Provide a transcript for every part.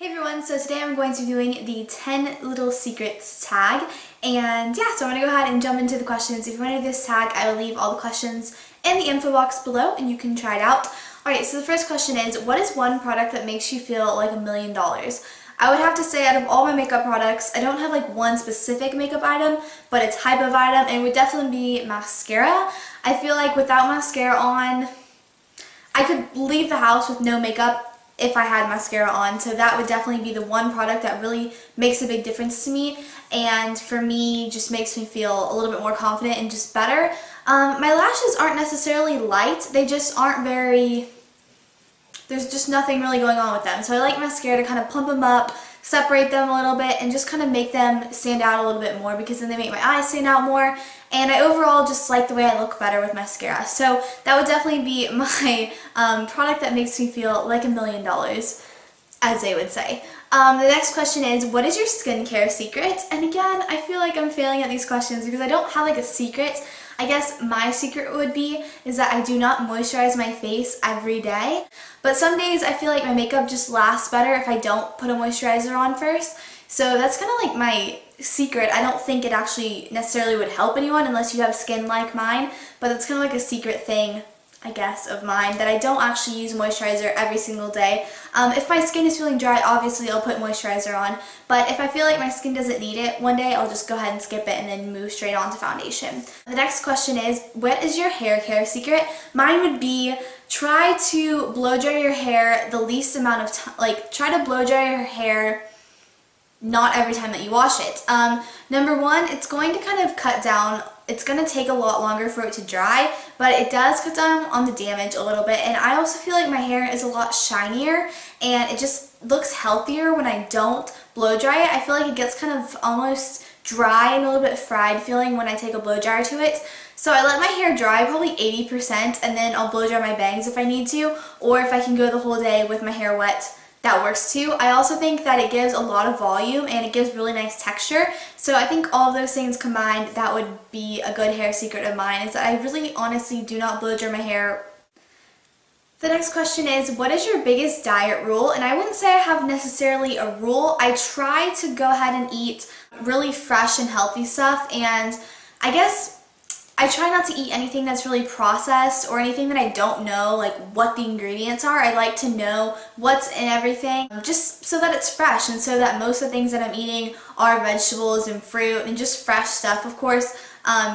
Hey everyone, so today I'm going to be doing the 10 little secrets tag, and yeah, so I'm going to go ahead and jump into the questions. If you want to do this tag, I will leave all the questions in the info box below and you can try it out. Alright, so the first question is, what is one product that makes you feel like $1,000,000? I would have to say out of all my makeup products, I don't have like one specific makeup item, but a type of item, and it would definitely be mascara. I feel like without mascara on, I could leave the house with no makeup if I had mascara on, so that would definitely be the one product that really makes a big difference to me, and for me just makes me feel a little bit more confident and just better. My lashes aren't necessarily light, they just aren't very, there's just nothing really going on with them, so I like mascara to kind of plump them up, separate them a little bit, and just kind of make them stand out a little bit more, because then they make my eyes stand out more, and I overall just like the way I look better with mascara. So that would definitely be my product that makes me feel like $1,000,000, as they would say. The next question is, what is your skincare secret? And again, I feel like I'm failing at these questions because I don't have like a secret. I guess my secret would be is that I do not moisturize my face every day. But some days I feel like my makeup just lasts better if I don't put a moisturizer on first. So that's kind of like my secret. I don't think it actually necessarily would help anyone unless you have skin like mine, but that's kind of like a secret thing, I guess, of mine, that I don't actually use moisturizer every single day. If my skin is feeling dry, obviously I'll put moisturizer on, but if I feel like my skin doesn't need it one day, I'll just go ahead and skip it and then move straight on to foundation. The next question is, what is your hair care secret? Mine would be, try to blow dry your hair the least amount of time, like try to blow dry your hair not every time that you wash it. Number one, it's going to kind of cut down, it's going to take a lot longer for it to dry, but it does cut down on the damage a little bit, and I also feel like my hair is a lot shinier and it just looks healthier when I don't blow dry it. I feel like it gets kind of almost dry and a little bit fried feeling when I take a blow dryer to it. So I let my hair dry probably 80% and then I'll blow dry my bangs if I need to, or if I can go the whole day with my hair wet, that works too. I also think that it gives a lot of volume and it gives really nice texture. So I think all of those things combined, that would be a good hair secret of mine, is that I really honestly do not blow dry my hair. The next question is, what is your biggest diet rule? And I wouldn't say I have necessarily a rule. I try to go ahead and eat really fresh and healthy stuff, and I guess I try not to eat anything that's really processed or anything that I don't know like what the ingredients are. I like to know what's in everything just so that it's fresh, and so that most of the things that I'm eating are vegetables and fruit and just fresh stuff. Of course,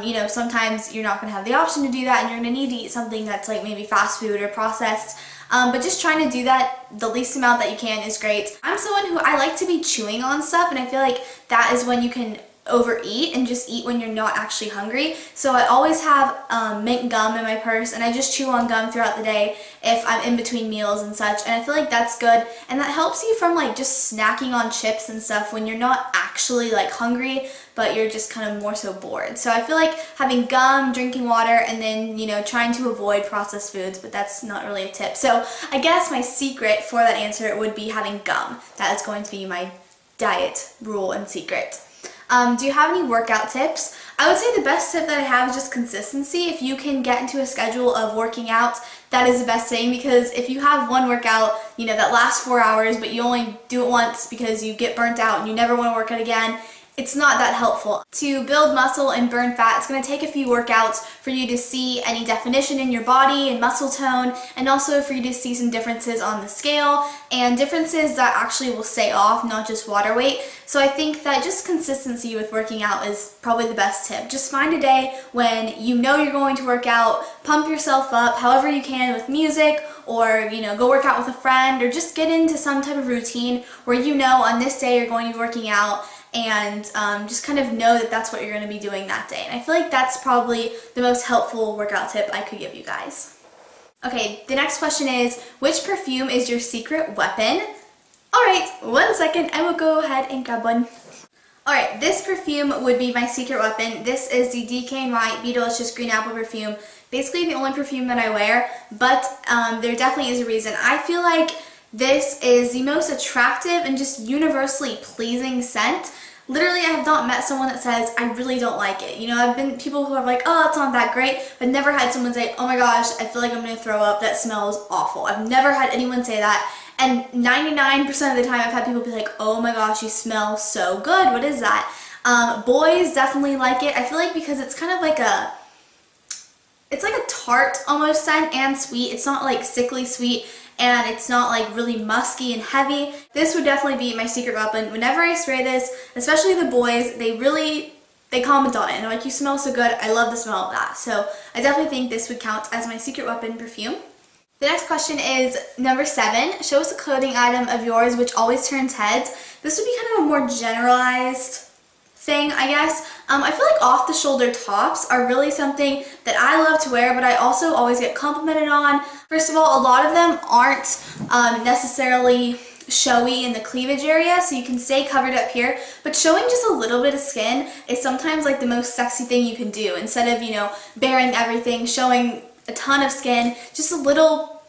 you know, sometimes you're not going to have the option to do that and you're going to need to eat something that's like maybe fast food or processed. But just trying to do that the least amount that you can is great. I'm someone who I like to be chewing on stuff, and I feel like that is when you can overeat and just eat when you're not actually hungry. So I always have mint gum in my purse, and I just chew on gum throughout the day if I'm in between meals and such, and I feel like that's good, and that helps you from like just snacking on chips and stuff when you're not actually like hungry, but you're just kind of more so bored. So I feel like having gum, drinking water, and then, you know, trying to avoid processed foods, but that's not really a tip. So I guess my secret for that answer would be having gum. That is going to be my diet rule and secret. Do you have any workout tips? I would say the best tip that I have is just consistency. If you can get into a schedule of working out, that is the best thing, because if you have one workout, you know, that lasts 4 hours, but you only do it once because you get burnt out and you never want to work out again, it's not that helpful. To build muscle and burn fat, it's going to take a few workouts for you to see any definition in your body and muscle tone, and also for you to see some differences on the scale, and differences that actually will stay off, not just water weight. So I think that just consistency with working out is probably the best tip. Just find a day when you know you're going to work out, pump yourself up however you can with music, or, you know, go work out with a friend, or just get into some type of routine where you know on this day you're going to be working out, and just kind of know that that's what you're going to be doing that day. And I feel like that's probably the most helpful workout tip I could give you guys. Okay, the next question is, which perfume is your secret weapon? Alright, 1 second, I will go ahead and grab one. Alright, this perfume would be my secret weapon. This is the DKNY Beadelicious Green Apple perfume. Basically the only perfume that I wear, but there definitely is a reason. I feel like this is the most attractive and just universally pleasing scent. Literally, I have not met someone that says, I really don't like it. You know, I've been people who are like, oh, it's not that great, but never had someone say, oh my gosh, I feel like I'm going to throw up, that smells awful. I've never had anyone say that, And 99% of the time I've had people be like, oh my gosh, you smell so good. What is that? Boys definitely like it. I feel like because it's kind of like it's like a tart almost scent and sweet. It's not like sickly sweet and it's not like really musky and heavy. This would definitely be my secret weapon. Whenever I spray this, especially the boys, they comment on it and they're like, you smell so good. I love the smell of that. So I definitely think this would count as my secret weapon perfume. The next question is number 7. Show us a clothing item of yours which always turns heads. This would be kind of a more generalized thing, I guess. I feel like off-the-shoulder tops are really something that I love to wear, but I also always get complimented on. First of all, a lot of them aren't necessarily showy in the cleavage area, so you can stay covered up here, but showing just a little bit of skin is sometimes like the most sexy thing you can do. Instead of, bearing everything, showing a ton of skin, just a little,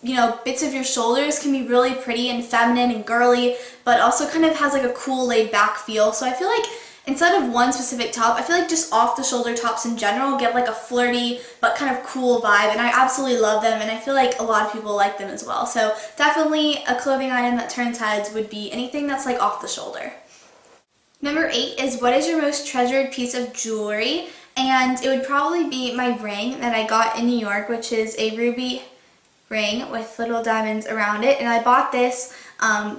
bits of your shoulders can be really pretty and feminine and girly, but also kind of has like a cool laid back feel. So I feel like instead of one specific top, I feel like just off the shoulder tops in general give like a flirty but kind of cool vibe, and I absolutely love them, and I feel like a lot of people like them as well. So definitely a clothing item that turns heads would be anything that's like off the shoulder. Number 8 is what is your most treasured piece of jewelry? And it would probably be my ring that I got in New York, which is a ruby ring with little diamonds around it, and I bought this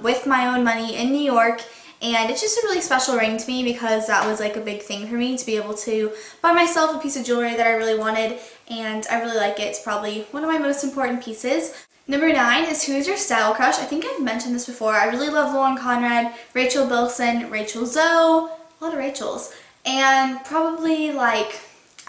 with my own money in New York. And it's just a really special ring to me because that was like a big thing for me to be able to buy myself a piece of jewelry that I really wanted, and I really like it. It's probably one of my most important pieces. Number 9 is who is your style crush? I think I've mentioned this before. I really love Lauren Conrad, Rachel Bilson, Rachel Zoe, a lot of Rachels, and probably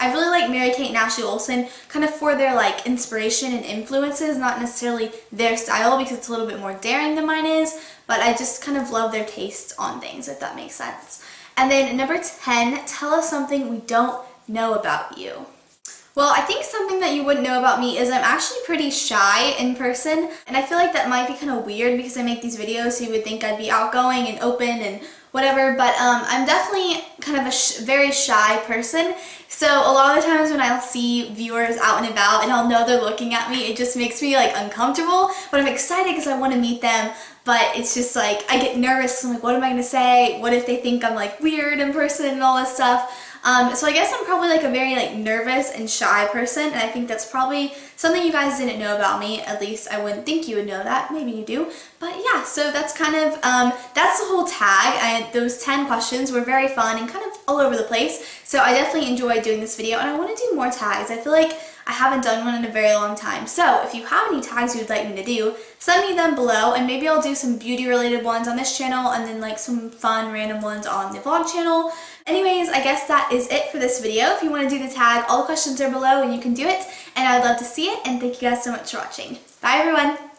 I really like Mary-Kate and Ashley Olsen kind of for their like inspiration and influences, not necessarily their style because it's a little bit more daring than mine is, but I just kind of love their taste on things, if that makes sense. And then number 10, tell us something we don't know about you. Well, I think something that you wouldn't know about me is I'm actually pretty shy in person, and I feel like that might be kind of weird because I make these videos, so you would think I'd be outgoing and open and whatever, but I'm definitely kind of a very shy person. So a lot of the times when I'll see viewers out and about and I'll know they're looking at me, it just makes me like uncomfortable, but I'm excited because I want to meet them. But it's just like I get nervous. I'm like, what am I going to say? What if they think I'm like weird in person and all this stuff? So I guess I'm probably like a very like nervous and shy person, and I think that's probably something you guys didn't know about me. At least I wouldn't think you would know that. Maybe you do. But yeah, so that's kind of, that's the whole tag. Those 10 questions were very fun and kind of all over the place. So I definitely enjoyed doing this video, and I want to do more tags. I feel like I haven't done one in a very long time. So if you have any tags you would like me to do, send me them below, and maybe I'll do some beauty related ones on this channel and then like some fun random ones on the vlog channel. Anyways, I guess that is it for this video. If you want to do the tag, all the questions are below and you can do it, and I'd love to see it, and thank you guys so much for watching. Bye everyone!